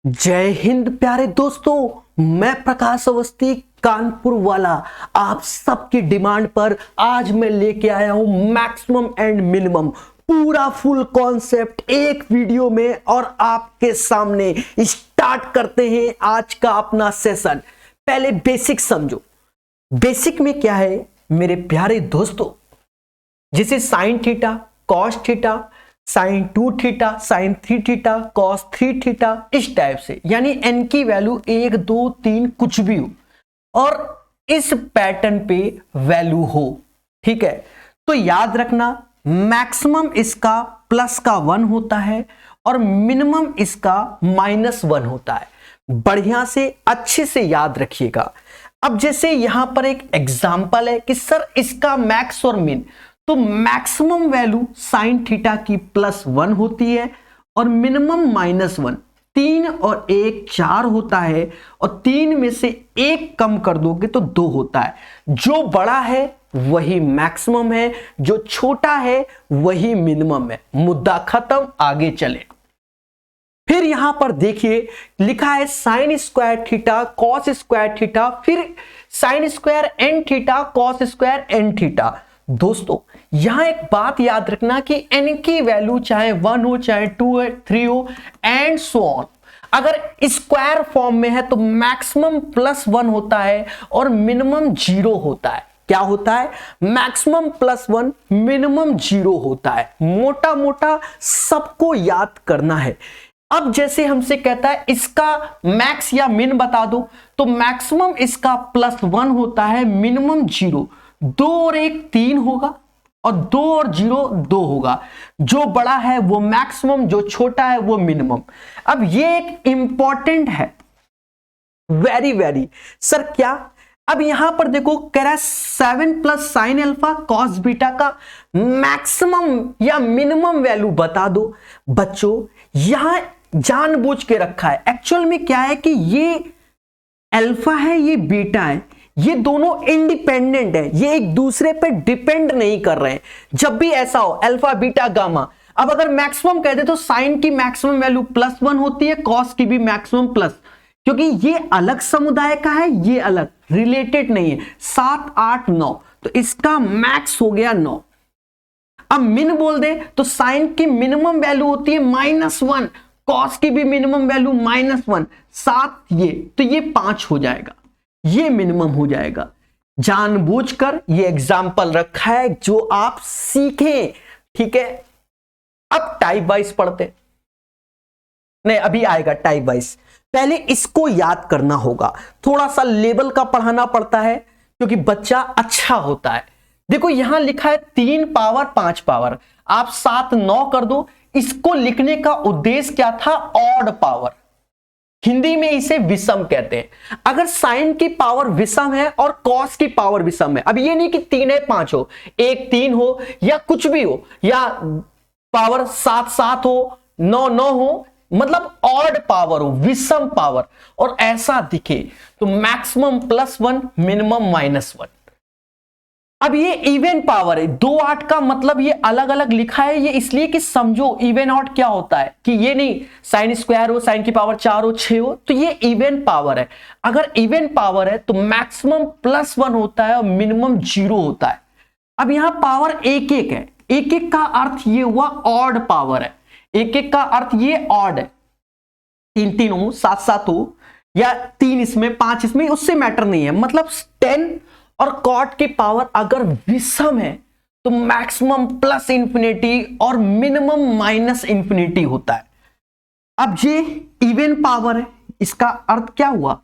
जय हिंद प्यारे दोस्तों, मैं प्रकाश अवस्थी कानपुर वाला आप सबकी डिमांड पर आज मैं लेके आया हूं मैक्सिमम एंड मिनिमम पूरा फुल कॉन्सेप्ट एक वीडियो में और आपके सामने स्टार्ट करते हैं आज का अपना सेशन। पहले बेसिक समझो। बेसिक में क्या है मेरे प्यारे दोस्तों, जिसे sine theta, cos theta, sine 2 theta, sine 3 theta, cos 3 theta, इस टाइप से, यानी एन की वैल्यू 1 2 3 कुछ भी हो और इस पैटर्न पे वैल्यू हो, ठीक है। तो याद रखना मैक्सिमम इसका प्लस का 1 होता है और मिनिमम इसका -1 होता है। बढ़िया से अच्छे से याद रखिएगा। अब जैसे यहां पर एक एग्जांपल है कि सर इसका मैक्स और मिन, तो मैक्सिमम वैल्यू साइन थीटा की +1 होती है और मिनिमम -1। 3 और 1 4 होता है और 3 में से 1 कम कर दोगे तो 2 होता है। जो बड़ा है वही मैक्सिमम है, जो छोटा है वही मिनिमम है। मुद्दा खत्म, आगे चले। फिर यहां पर देखिए लिखा है sine square theta, cos square theta, फिर sine square n theta, cos square n theta. दोस्तों यहां एक बात याद रखना कि n की वैल्यू चाहे 1 हो, चाहे 2 हो, 3 हो एंड सो ऑन, अगर स्क्वायर फॉर्म में है तो मैक्सिमम +1 होता है और मिनिमम 0 होता है। क्या होता है? मैक्सिमम +1, मिनिमम 0 होता है। मोटा मोटा सबको याद करना है। अब जैसे हमसे कहता है इसका मैक्स या मिन बता दो, तो मैक्सिमम इसका +1 होता है, मिनिमम 0। 2 और 1 3 होगा और 2 और 0 2 होगा। जो बड़ा है वो मैक्सिमम, जो छोटा है वो मिनिमम। अब ये एक इंपॉर्टेंट है, वेरी वेरी। सर क्या? अब यहां पर देखो कह रहा है 7 + साइन अल्फा कॉस बीटा का मैक्सिमम या मिनिमम वैल्यू बता दो। बच्चों यहां जानबूझ के रखा है। एक्चुअल में क्या है कि ये अल्फा है, ये बीटा है, ये दोनों इंडिपेंडेंट है, ये एक दूसरे पे डिपेंड नहीं कर रहे हैं। जब भी ऐसा हो अल्फा बीटा गामा, अब अगर मैक्सिमम कह दे तो साइन की मैक्सिमम वैल्यू +1 होती है, कॉस की भी मैक्सिमम प्लस, क्योंकि ये अलग समुदाय का है, ये अलग, रिलेटेड नहीं है। 7 8 9, तो इसका मैक्स हो गया 9। अब मिन बोल दे तो साइन की मिनिमम वैल्यू होती है -1, कॉस की भी मिनिमम वैल्यू -1, 7 ये, तो ये 5 हो जाएगा, ये मिनिमम हो जाएगा। जानबूझकर ये एग्जाम्पल रखा है जो आप सीखें, ठीक है। अब टाइप वाइज पढ़ते नहीं, अभी आएगा टाइप वाइज। पहले इसको याद करना होगा, थोड़ा सा लेवल का पढ़ाना पड़ता है क्योंकि बच्चा अच्छा होता है। देखो यहां लिखा है 3 पावर 5 पावर, आप 7 9 कर दो। इसको लिखने का उद्देश्य क्या था? ऑड पावर, हिंदी में इसे विषम कहते हैं। अगर साइन की पावर विषम है और कॉस की पावर विषम है, अब ये नहीं कि 3 है 5 हो, 1 3 हो या कुछ भी हो, या पावर 7 7 हो, 9 9 हो, मतलब ऑड पावर हो, विषम पावर, और ऐसा दिखे तो मैक्सिमम +1, मिनिमम -1। अब ये इवन पावर है, 2 8 का मतलब ये अलग अलग लिखा है, ये इसलिए कि समझो इवन ऑड क्या होता है, कि ये नहीं साइन स्क्वायर हो, साइन की पावर 4 हो 6 हो, तो ये इवन पावर है। अगर इवन पावर है तो मैक्सिमम +1 होता है और मिनिमम 0 होता है। अब यहां पावर 1 1 है, 1 1 का अर्थ ये हुआ ऑड पावर है, 1 1 का अर्थ ये ऑड है। 3 3 हो, 7 7 हो, या 3 इसमें 5 इसमें, उससे मैटर नहीं है। मतलब 10 और कॉट की पावर अगर विषम है तो मैक्सिमम +∞ और मिनिमम -∞ होता है। अब ये इवन पावर है, इसका अर्थ क्या हुआ?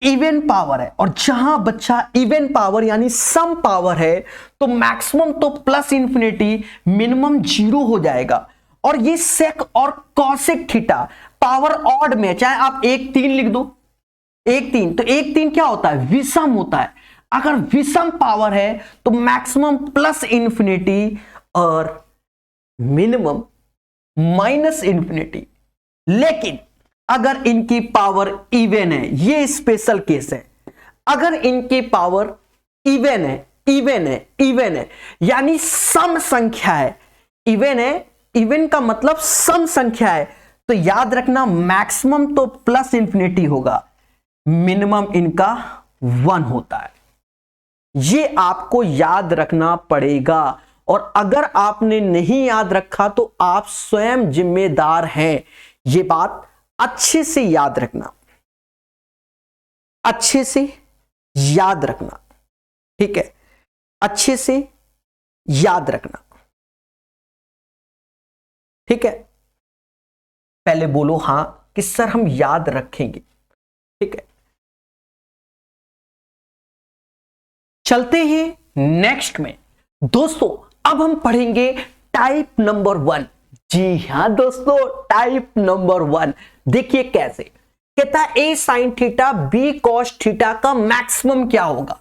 इवन पावर है, और जहां बच्चा इवन पावर यानी सम पावर है तो मैक्सिमम तो +∞, मिनिमम 0 हो जाएगा। और ये सेक और कॉसेक थीटा पावर ऑड में, चाहे आप 1 3 लिख दो, 1 3, तो 1 3 क्या होता है? विषम होता है। अगर विषम पावर है तो मैक्सिमम +∞ और मिनिमम -∞। लेकिन अगर इनकी पावर इवन है, ये स्पेशल केस है, अगर इनकी पावर इवन है, इवन है, इवन है, यानी सम संख्या है, इवन है, इवन का मतलब सम संख्या है, तो याद रखना मैक्सिमम तो प्लस इंफिनिटी होगा, मिनिमम इनका 1 होता है। ये आपको याद रखना पड़ेगा, और अगर आपने नहीं याद रखा तो आप स्वयं जिम्मेदार हैं। ये बात अच्छे से याद रखना, अच्छे से याद रखना, ठीक है, अच्छे से याद रखना, ठीक है। पहले बोलो हां कि सर हम याद रखेंगे, ठीक है। चलते हैं नेक्स्ट में दोस्तों। अब हम पढ़ेंगे टाइप नंबर 1। जी हां दोस्तों, टाइप नंबर 1 देखिए कैसे कहता है, a sine theta b cos theta का मैक्सिमम क्या होगा।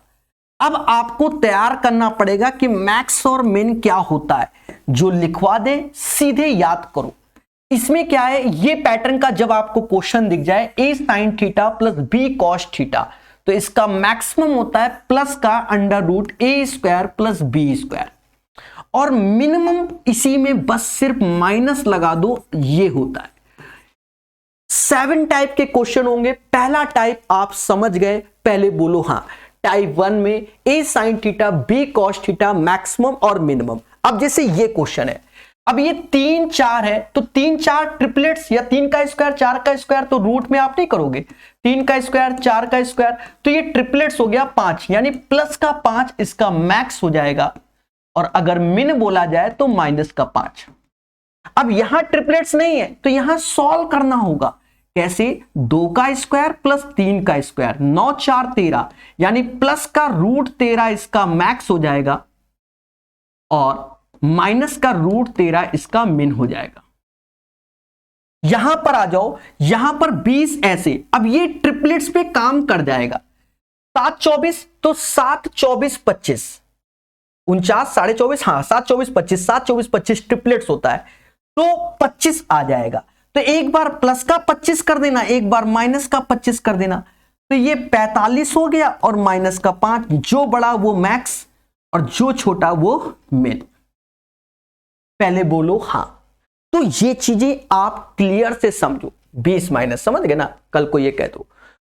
अब आपको तैयार करना पड़ेगा कि मैक्स और मिन क्या होता है। जो लिखवा दे सीधे याद करो। इसमें क्या है, ये पैटर्न का जब आपको क्वेश्चन दिख जाए a sine theta plus b cos theta, तो इसका मैक्सिमम होता है प्लस का under root a square plus b square, और मिनिमम इसी में बस सिर्फ माइनस लगा दो, ये होता है। 7 टाइप के क्वेश्चन होंगे। पहला टाइप आप समझ गए, पहले बोलो हां। टाइप 1 में a sine theta b cos theta maximum और मिनिमम। अब जैसे ये क्वेश्चन है, अब ये 3 4 है, तो 3 4 ट्रिपलेट्स या 3 का स्क्वायर 4 का स्क्वायर, तो रूट में आप नहीं करोगे, 3 का स्क्वायर 4 का स्क्वायर, तो ये ट्रिपलेट्स हो गया 5, यानी प्लस का 5 इसका मैक्स हो जाएगा, और अगर मिन बोला जाए तो माइनस का 5। अब यहां ट्रिपलेट्स नहीं है तो यहां सॉल्व करना होगा। कैसे, 2 का स्क्वायर प्लस 3 का स्क्वायर, 9 4 13, यानी प्लस का रूट 13 इसका मैक्स हो जाएगा, और माइनस का रूट 13 इसका मिन हो जाएगा। यहां पर आ जाओ, यहां पर 20 ऐसे, अब ये ट्रिपलेट्स पे काम कर जाएगा। 7 24, तो 7 24 25, 49 24.5, हाँ 7 24 25, 7 24 25 ट्रिपलेट्स होता है, तो 25 आ जाएगा। तो एक बार प्लस का 25 कर देना, एक बार माइनस का 25 कर देना, तो ये 45 हो गया, और माइनस का 5, जो बड़ा वो मैक्स और जो छोटा वो मिन। पहले बोलो हां। तो ये चीजें आप क्लियर से समझो, 20 माइनस समझ गए ना, कल को ये कह दो,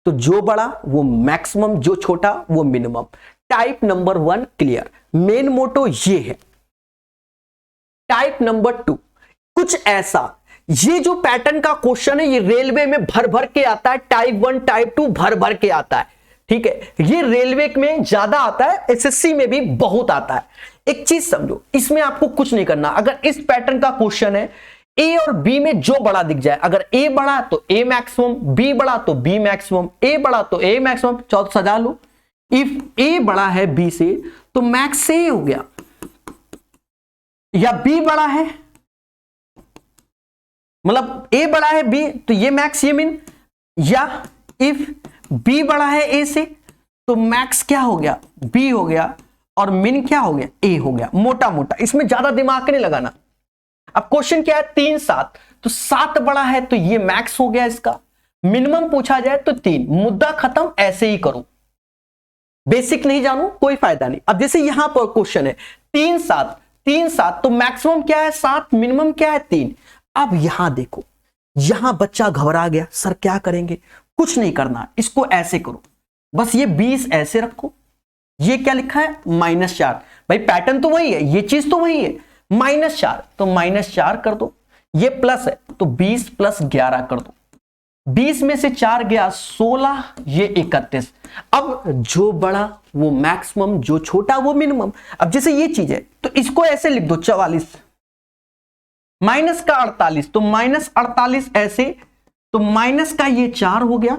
तो जो बड़ा वो मैक्सिमम, जो छोटा वो minimum. Type number 1 clear. Main motto ये है। टाइप नंबर 2 कुछ ऐसा, ये जो पैटर्न का क्वेश्चन है ये रेलवे में भर भर के आता है, टाइप 1 टाइप 2 भर भर के आता है, ठीक है। ये रेलवे में ज्यादा आता है, एसएससी में भी बहुत आता है। एक चीज समझो, इसमें आपको कुछ नहीं करना। अगर इस पैटर्न का क्वेश्चन है, ए और बी में जो बड़ा दिख जाए, अगर ए बड़ा तो ए मैक्सिमम, बी बड़ा तो बी मैक्सिमम, ए बड़ा तो ए मैक्सिमम, चौथ सजा लो। इफ ए बड़ा है बी से तो मैक्स ए हो गया, या बी बड़ा है, मतलब ए बड़ा है बी तो ये मैक्स ये मिन, या इफ बी बड़ा है ए से तो मैक्स क्या हो गया, बी हो गया, और मिन क्या हो गया, ए हो गया। मोटा मोटा, इसमें ज्यादा दिमाग नहीं लगाना। अब क्वेश्चन क्या है, 3 7, तो 7 बड़ा है तो ये मैक्स हो गया इसका, मिनिमम पूछा जाए तो 3, मुद्दा खत्म। ऐसे ही करो, बेसिक नहीं जानो कोई फायदा नहीं। अब जैसे यहां पर क्वेश्चन है 3 7 3 7, तो मैक्सिमम क्या है 7, मिनिमम क्या है 3। अब यहां देखो, यहां बच्चा घबरा गया, सर क्या करेंगे, कुछ नहीं करना, इसको ऐसे करो, बस ये 20 ऐसे रखो, ये क्या लिखा है -4, भाई पैटर्न तो वही है, ये चीज तो वही है, -4, तो -4 कर दो, ये प्लस है तो 20 + 11 कर दो, 20 में से 4 गया 16, ये 31। अब जो बड़ा वो मैक्सिमम, जो छोटा वो मिनिमम। अब जैसे ये चीज है तो इसको ऐसे लिख दो 44, माइनस का 48, तो -48 ऐसे, तो माइनस का ये 4 हो गया,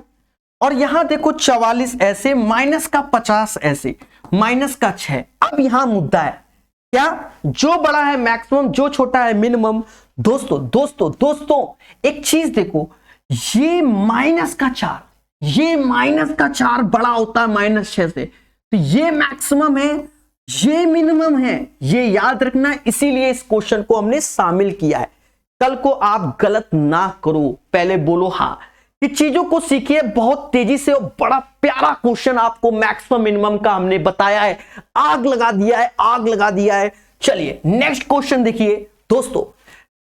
और यहां देखो 44 ऐसे, माइनस का 50 ऐसे, माइनस का 6। अब यहां मुद्दा है क्या, जो बड़ा है मैक्सिमम, जो छोटा है मिनिमम। दोस्तों दोस्तों दोस्तों एक चीज देखो, ये -4, ये -4 बड़ा होता है -6 से, तो ये मैक्सिमम है, ये मिनिमम है, ये याद रखना। इसीलिए इस क्वेश्चन को हमने शामिल किया है, कल को आप गलत ना करो। पहले बोलो हाँ, कि चीजों को सीखिए बहुत तेजी से, और बड़ा प्यारा क्वेश्चन आपको मैक्सिमम मिनिमम का हमने बताया है, आग लगा दिया है, आग लगा दिया है। चलिए नेक्स्ट क्वेश्चन देखिए दोस्तों,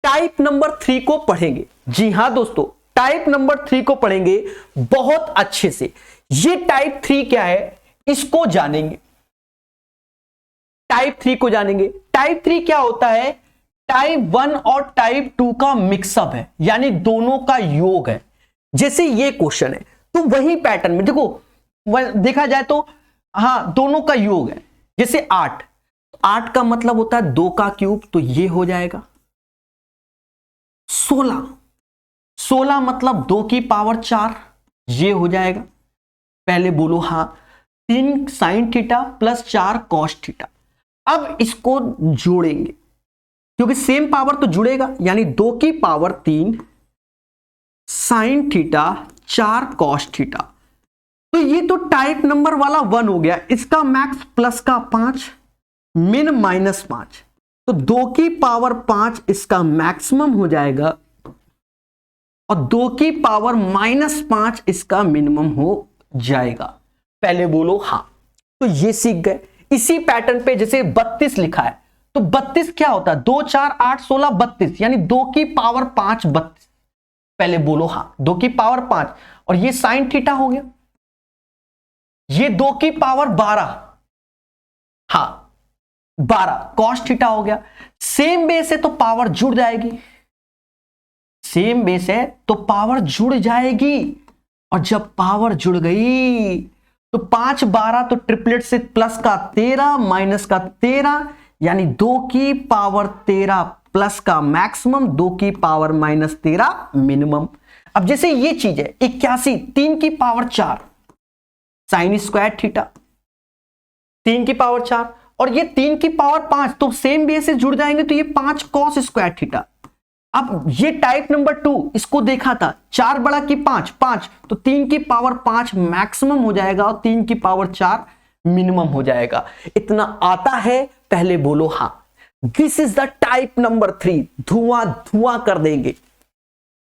टाइप नंबर 3 को पढ़ेंगे। जी हां दोस्तों, टाइप नंबर 3 को पढ़ेंगे बहुत अच्छे से। ये टाइप 3 क्या है इसको जानेंगे, टाइप 3 को जानेंगे। टाइप 3 क्या होता है? टाइप 1 और टाइप 2 का मिक्सअप है, यानी दोनों का योग है। जैसे ये क्वेश्चन है तो वही पैटर्न में देखो, देखा जाए तो हां दोनों का योग है। जैसे 8, 8 का मतलब होता है 2 का क्यूब, तो ये हो जाएगा। 16, 16 मतलब 2 की पावर 4, ये हो जाएगा। पहले बोलो हां। 3 sign theta plus 4 cos theta. अब इसको जोड़ेंगे क्योंकि सेम पावर तो जुड़ेगा, यानी 2 की power 3 sine theta 4 cos theta. तो ये तो टाइप नंबर वाला 1 हो गया। इसका मैक्स प्लस का 5, मिन माइनस 5, तो 2 की पावर 5 इसका मैक्सिमम हो जाएगा और 2 की पावर माइनस 5 इसका मिनिमम हो जाएगा। पहले बोलो हां। तो ये सीख गए। इसी पैटर्न पे जैसे 32 लिखा है, तो 32 क्या होता है? 2 4 8 16 32, यानी 2 की पावर 5 32। पहले बोलो हां। 2 की पावर 5 और ये साइन थीटा हो गया। ये 2 की पावर 12, हां 12 कॉस थीटा हो गया। सेम बेस है तो पावर जुड़ जाएगी, सेम बेस है तो पावर जुड़ जाएगी। और जब पावर जुड़ गई तो 5 12 तो ट्रिपलेट से प्लस का 13 माइनस का 13, यानी 2 की पावर 13 प्लस का मैक्सिमम, 2 की पावर माइनस 13 मिनिमम। अब जैसे ये चीज है 81, 3 की पावर 4 साइन स्क्वायर थीटा, 3 की पावर 4 और ये 3 की पावर 5, तो सेम बेस से जुड़ जाएंगे, तो ये 5 कॉस स्क्वायर थीटा। अब ये टाइप नंबर 2, इसको देखा था 4 बड़ा की 5 5, तो 3 की पावर 5 मैक्सिमम हो जाएगा और 3 की पावर 4 मिनिमम हो जाएगा। इतना आता है? पहले बोलो हां। This is the type number 3। धुआं धुआं कर देंगे।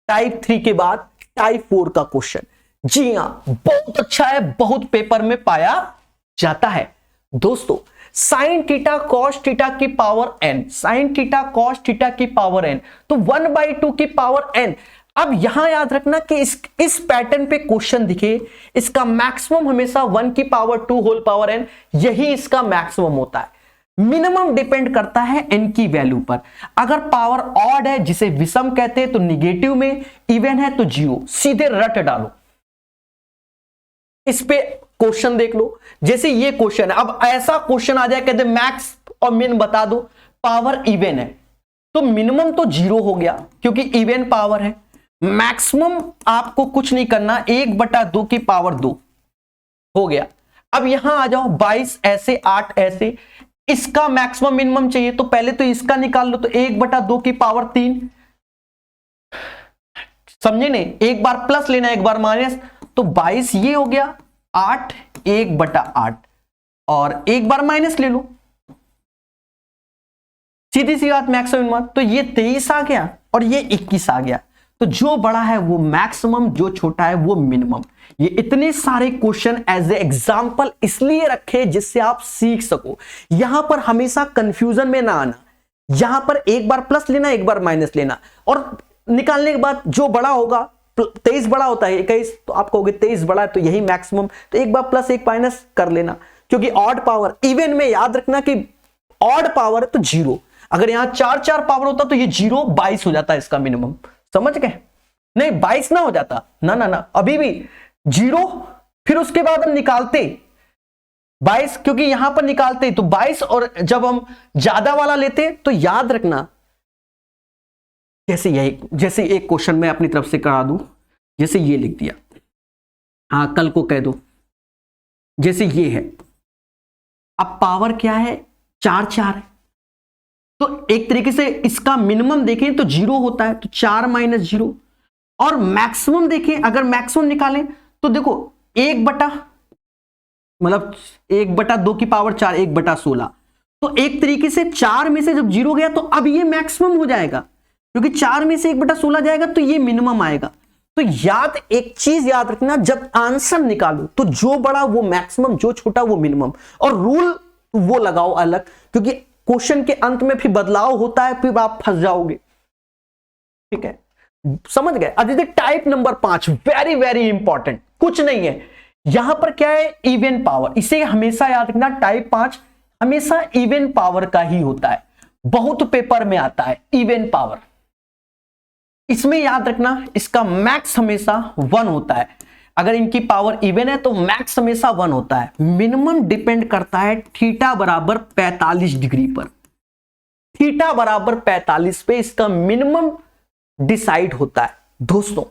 टाइप 3 के बाद टाइप 4 का क्वेश्चन। जी हां, बहुत अच्छा है, बहुत पेपर में पाया जाता है। दोस्तों, साइन थीटा कॉस थीटा की power n, sign theta cos theta की पावर n, तो 1/2 की पावर n। अब यहां याद रखना कि इस पैटर्न पे क्वेश्चन दिखे, इसका मैक्सिमम हमेशा 1 की पावर 2 होल पावर n, यही इसका मैक्सिमम होता है। मिनिमम डिपेंड करता है n की वैल्यू पर। अगर पावर ऑड है, जिसे विषम कहते हैं, तो निगेटिव में, इवन है तो 0। सीधे रट डालो। इस पे क्वेश्चन देख लो। जैसे ये क्वेश्चन है, अब ऐसा क्वेश्चन आ जाए कहते मैक्स और मिन बता दो, पावर इवन है तो मिनिमम तो 0 हो गया क्योंकि इवन पावर है। मैक्सिमम आपको कुछ नहीं करना, 1/2 की पावर 2 हो गया। अब यहां आ जाओ, 22 ऐसे 8 ऐसे, इसका मैक्सिमम मिनिमम चाहिए, तो पहले तो इसका निकाल लो, तो 1/2 की पावर 3, समझे नहीं? एक बार प्लस लेना, एक बार माइनस, तो 22 ये हो गया, 8 1/8 और एक बार माइनस ले लो, सीधी सी बात, मैक्सिमम। तो ये 23 आ गया और ये 21 आ गया। तो जो बड़ा है वो मैक्सिमम, जो छोटा है वो मिनिमम। ये इतने सारे क्वेश्चन एज ए एग्जांपल इसलिए रखे जिससे आप सीख सको। यहां पर हमेशा कंफ्यूजन में ना आना। यहां पर एक बार प्लस लेना, एक बार माइनस लेना, और निकालने के बाद जो बड़ा होगा, 23 बड़ा होता है 21, तो आप कहोगे 23 बड़ा है तो यही मैक्सिमम, तो एक बार प्लस एक माइनस कर लेना, क्योंकि ऑड पावर। इवन में याद रखना कि ऑड पावर है तो 0, अगर यहां 4 4 पावर होता तो ये 0 22 हो जाता है इसका मिनिमम। समझ गए? नहीं 22 ना हो जाता, ना ना ना, अभी भी 0, फिर उसके बाद हम निकालते 22, क्योंकि यहां पर निकालते तो 22, और जब हम ज्यादा वाला लेते तो याद रखना, जैसे एक क्वेश्चन मैं अपनी तरफ से करा दूं, जैसे ये लिख दिया, हाँ कल को कह दो, जैसे ये है, अब पावर क्या है, 4 4 है, तो एक तरीके से इसका मिनिमम देखें तो 0 होता है, तो 4 - 0, और मैक्सिमम देखें, अगर मैक्सिमम निकालें तो देखो 1/2 की पावर 4, 1/16, तो एक तरीके से 4 में से जब 0 गया तो अब ये मैक्सिमम हो जाएगा, क्योंकि 4 में से 1/16 जाएगा तो ये मिनिमम आएगा। तो एक चीज याद रखना, जब आंसर निकालो तो जो बड़ा वो मैक्सिमम, जो छोटा वो मिनिमम, और रूल वो लगाओ अलग, क्योंकि क्वेश्चन के अंत में फिर बदलाव होता है, फिर आप फंस जाओगे। ठीक है, समझ गए। अब जैसे type number 5 very very important, कुछ नहीं है यहां पर, क्या है, इवन पावर। इसे हमेशा याद रखना, टाइप 5 हमेशा इवन पावर का ही होता है, बहुत पेपर में आता है इवन पावर। इसमें याद रखना इसका मैक्स हमेशा 1 होता है। अगर इनकी पावर इवन है तो मैक्स हमेशा 1 होता है। मिनिमम डिपेंड करता है थीटा बराबर 45 डिग्री पर। थीटा बराबर 45 पे इसका मिनिमम डिसाइड होता है। दोस्तों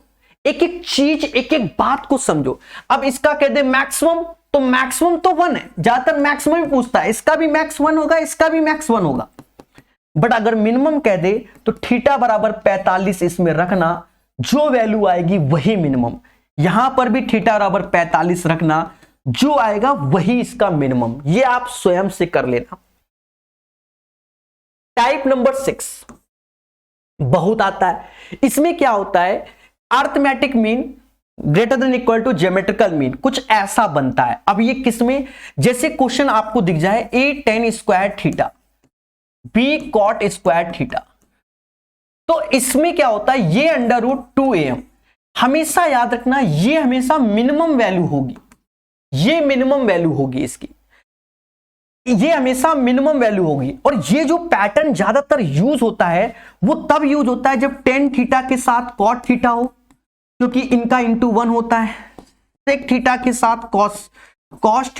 एक एक चीज, एक एक बात को समझो। अब इसका कह दे मैक्सिमम, तो मैक्सिमम तो 1 है, ज्यादातर मैक्सिमम ही पूछता है। इसका भी मैक्स 1 होगा, इसका भी मैक्स 1 होगा। बट अगर मिनिमम कह दे तो थीटा बराबर 45 इसमें रखना, जो वैल्यू आएगी वही मिनिमम। यहां पर भी थीटा बराबर 45 रखना, जो आएगा वही इसका मिनिमम। ये आप स्वयं से कर लेना। टाइप नंबर 6 बहुत आता है। इसमें क्या होता है, arithmetic mean greater than equal to geometrical mean, कुछ ऐसा बनता है। अब ये किसमें, जैसे क्वेश्चन आपको दिख जाए a tan square theta b cot square theta, तो इसमें क्या होता है, ये √2am हमेशा याद रखना, ये हमेशा मिनिमम वैल्यू होगी। ये मिनिमम वैल्यू होगी इसकी, ये हमेशा मिनिमम वैल्यू होगी। और ये जो पैटर्न ज्यादातर यूज होता है वो तब यूज होता है जब टेन थीटा के साथ कॉट थीटा हो, क्योंकि इनका इंटू 1 होता है। सेक थीटा के साथ कॉस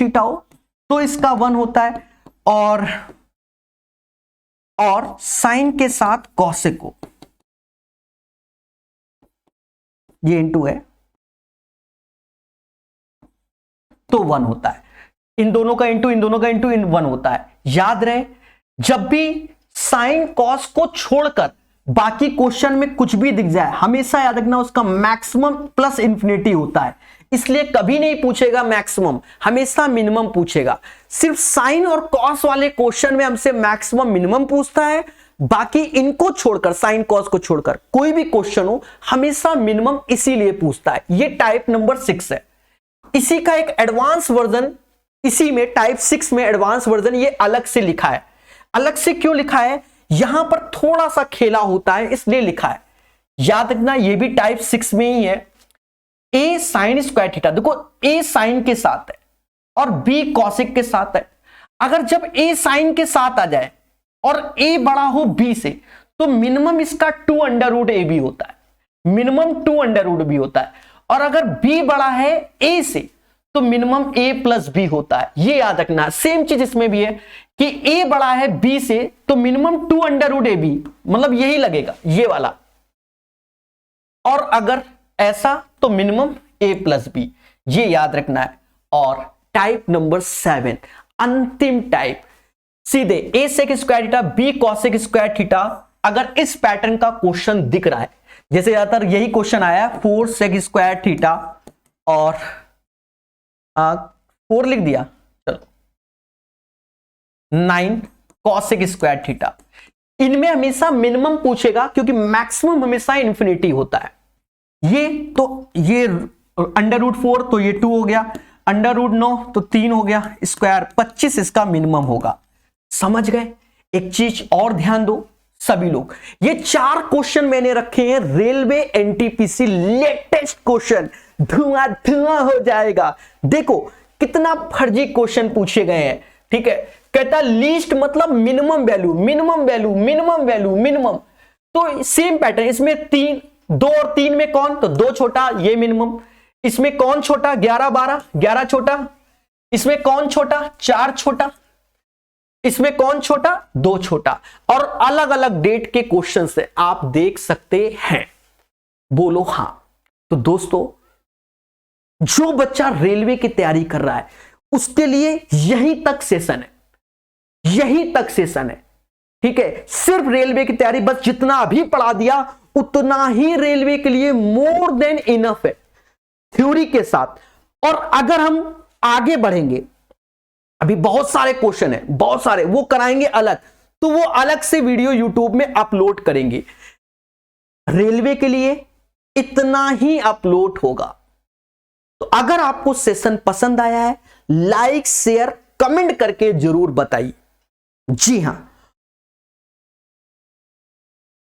थीटा हो तो इसका 1 होता है, और साइन के साथ कॉसेक हो, ये इंटू है तो 1 होता है। इन दोनों का इंटू 1 होता है। याद रहे, जब भी साइन कॉस को छोड़कर बाकी क्वेश्चन में कुछ भी दिख जाए, हमेशा याद रखना उसका मैक्सिमम प्लस इंफिनिटी होता है। इसलिए कभी नहीं पूछेगा मैक्सिमम, हमेशा मिनिमम पूछेगा। सिर्फ साइन और कॉस वाले क्वेश्चन में हमसे मैक्सिमम मिनिमम पूछता है, बाकी इनको छोड़कर, साइन कॉस को छोड़कर कोई भी क्वेश्चन हो हमेशा मिनिमम इसीलिए पूछता है। ये टाइप नंबर 6 है। इसी का एक एडवांस वर्जन, इसी में टाइप 6 में एडवांस वर्जन ये अलग से लिखा है। अलग से क्यों लिखा है, यहां पर थोड़ा सा खेला होता है इसलिए लिखा है। याद रखना ये भी टाइप 6 में ही है। ए साइन स्क्वायर थीटा, देखो ए साइन के साथ है और बी कॉसिक के साथ है। अगर जब ए साइन के साथ आ जाए और ए बड़ा हो बी से, तो मिनिमम इसका 2√ab होता है। मिनिमम 2√b होता है। और अगर b बड़ा है a से तो मिनिमम a प्लस b होता है। ये याद रखना। सेम चीज इसमें भी है कि a बड़ा है b से तो मिनिमम 2√ab, मतलब यही लगेगा ये वाला। और अगर ऐसा तो मिनिमम a प्लस b, ये याद रखना है। और टाइप नंबर 7 अंतिम टाइप, सीधे a sec square theta b cosec square theta. अगर इस पैटर्न का क्वेश्चन दिख रहा है, जैसे ज्यादातर यही क्वेश्चन आया 4 सेक स्क्वायर थीटा और 4 लिख दिया, चलो 9 कॉसेक स्क्वायर थीटा। इनमें हमेशा मिनिमम पूछेगा क्योंकि मैक्सिमम हमेशा इंफिनिटी होता है। ये √4 तो ये 2 हो गया, √9 तो 3 हो गया, स्क्वायर 25 इसका मिनिमम होगा। समझ गए। एक चीज और ध्यान दो सभी लोग, ये 4 क्वेश्चन मैंने रखे हैं रेलवे एनटीपीसी लेटेस्ट क्वेश्चन, धुआं धुआं हो जाएगा। देखो कितना फर्जी क्वेश्चन पूछे गए हैं। ठीक है, कहता लीस्ट मतलब minimum value, minimum value, minimum value, minimum. तो सेम पैटर्न, इसमें 3, 2 और 3 में कौन, तो 2 छोटा, ये मिनिमम। इसमें कौन छोटा, 11 12, 11 छोटा। इसमें कौन छोटा, 4 छोटा। इसमें कौन छोटा, 2 छोटा। और अलग अलग डेट के क्वेश्चन से आप देख सकते हैं। बोलो हां। तो दोस्तों जो बच्चा रेलवे की तैयारी कर रहा है उसके लिए यहीं तक सेशन है, यहीं तक सेशन है। ठीक है, सिर्फ रेलवे की तैयारी, बस जितना अभी पढ़ा दिया उतना ही रेलवे के लिए मोर देन इनफ है थ्योरी के साथ। और अगर हम आगे बढ़ेंगे, अभी बहुत सारे क्वेश्चन है, बहुत सारे, वो कराएंगे अलग, तो वो अलग से वीडियो यूट्यूब में अपलोड करेंगे। रेलवे के लिए इतना ही अपलोड होगा। तो अगर आपको सेशन पसंद आया है, लाइक शेयर कमेंट करके जरूर बताइए। जी हां,